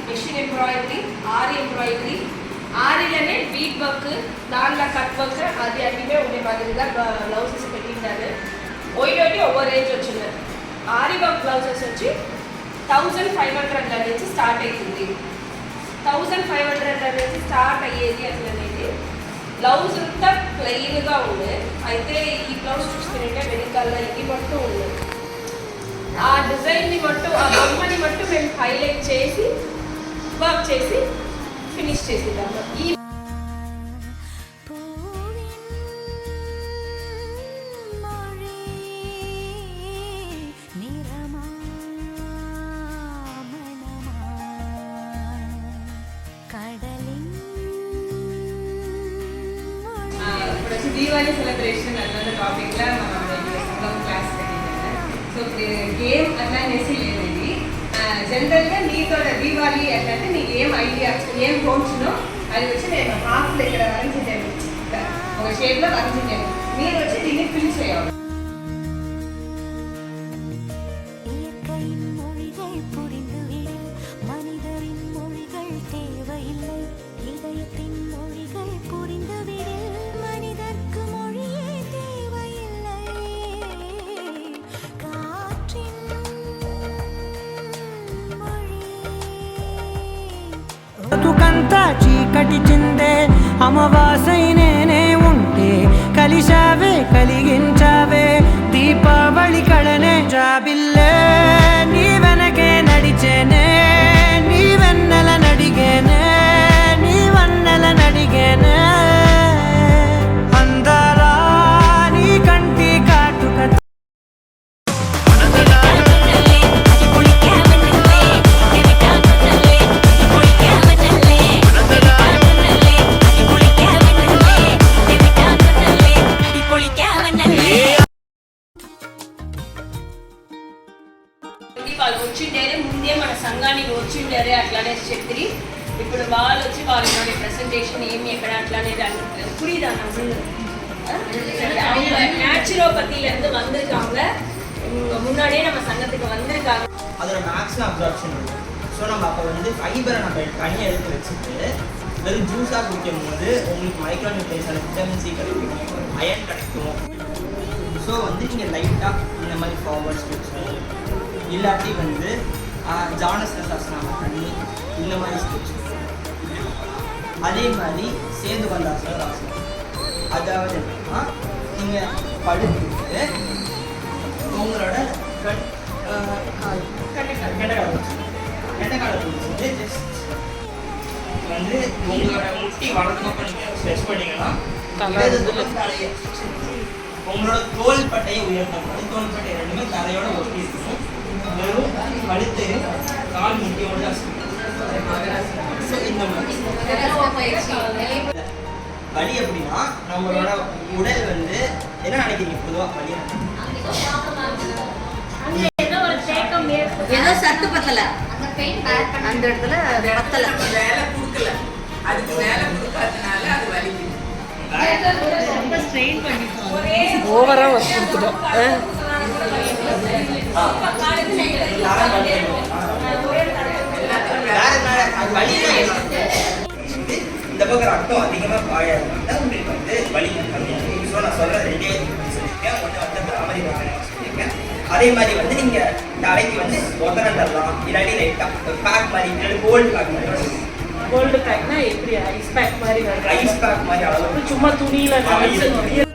machine embroidery ఆరి embroidery ఆరిలోనే bead work దాంట్లో cut work అది అన్నీ ఉండే మాదిరిగా బ్లౌజెస్ పెట్టింటారు ఒయ్యోటి ఓవర్ రేంజ్ వచ్చింది ఆరి వర్క్ బ్లౌజెస్ వచ్చి 1500 నుంచి స్టార్ట్ అవుతుంది 1500 నుంచి స్టార్ట్ అయ్యేది అట్లనేది బ్లౌజ్ అంతా ప్లెయిన్గా ఉంది అయితే ఈ బ్లౌజ్ చూస్తుంటే వెనకాల ఇది మట్టు ఉంది ఆ డిజైన్ని మట్టు ఆ బొమ్మని మట్టు మేము హైలైట్ చేసి వర్క్ చేసి ఫినిష్ చేసేదాము ఈ Diwali celebration another topic la మనం క్లాస్ పెట్టింది సో గేమ్ అట్లానేసి లేదండి జనరల్గా నీతో దీవాలి అట్లంటే నీకు ఏం ఐడియా ఏం హోమ్స్నో అది వచ్చి నేను హాఫ్లో ఇక్కడ వరించాను ఒక షేప్లో వరించాను మీరు వచ్చి దీన్ని ఫిల్ చేయాలి బతుకంతా చీకటి చిందే అమావాసై నేనే ఉంటే కలిశావే కలిగించావే దీపావళి కళనే జాబిల్లే నీ వెనకే నడిచేనే నీ వెన్నెల నడిగేనే నీ వన్నెల నడిగేనే అందాలా నీ కంటి కాటుక వాళ్ళు వచ్చిండేరే ముందే మన సంఘానికి వచ్చిండేరే అట్లానే చెప్పి ఇప్పుడు వాళ్ళు వచ్చి వాళ్ళ ప్రెసెంటేషన్ ఏమి ఎక్కడ అట్లానే புரியுதான் அவங்க நேச்சுரோபதியிலேருந்து வந்திருக்காங்க முன்னாடியே நம்ம சங்கத்துக்கு வந்திருக்காங்க அதோட மேக்ஸிமம் அப்சார்ப்ஷன் இருக்கும் ஸோ நம்ம அப்போ வந்து ஃபைபரை நம்ம தனியாக எடுத்து வச்சுட்டு வெறும் ஜூஸாக குடிக்கும் போது உங்களுக்கு மைக்ரோ நியூட்ரியன்ஸான விட்டமின் சி கிடைக்கும் அயன் கிடைக்கும் ஸோ வந்து நீங்கள் லைட்டாக இந்த மாதிரி ஃபார்வர்ட் ஸ்டெப்ஸு இல்லாட்டி வந்து ஜானஸ்தாசனம் பண்ணி இந்த மாதிரி ஸ்டெப்ஸ் அதே மாதிரி சேது வந்தாசனம் ஆசனம் அதாவது என்னன்னா நீங்கள் படுத்துட்டு உங்களோட கெண்டக்காலை பிடிச்சிட்டு ஜஸ்ட் வந்து உங்களோட முட்டி வலது பக்கம் நீங்கள் ஸ்ட்ரெச் பண்ணிங்கன்னா தலையை உங்களோட தோல் பட்டையை உயர்த்தக்கூடாது தோல் பட்டை ரெண்டுமே தலையோட ஒட்டி இருக்கணும் வெறும் கழுத்து கால் முட்டியோட இந்த மாதிரி வலி அப்படின்னா நம்மளோட உடல் வந்து என்ன நினைக்கிறீங்க பொதுவாக வலி ஏதோ சத்து பத்தல அந்த இடத்துல பத்தல வேலை கொடுக்கல அதுக்கு வேலை கொடுக்காதனால அது வலிக்குது ஓவரா ஒர்க் கொடுத்துட்டோம் இந்த பக்கம் ரத்தம் அதிகமாக பாயாதுனால உங்களுக்கு வந்து வலி கம்மியாகும் ஸோ நான் சொல்கிற ரெண்டே சொல்லியிருக்கேன் ஒன்று வந்து பிராமரி சொல்லியிருக்கேன் அதே மாதிரி வந்து நீங்கள் தலைக்கு வந்து ஒத்தரம் தரலாம் இல்லாட்டி லைட்டாக பேக் மாதிரி இல்லாட்டி கோல்டு பேக் மாதிரி கோல்டு பேக்னா எப்படி ஐஸ் பேக் மாதிரி ஐஸ் பேக் மாதிரி அளவு சும்மா துணியில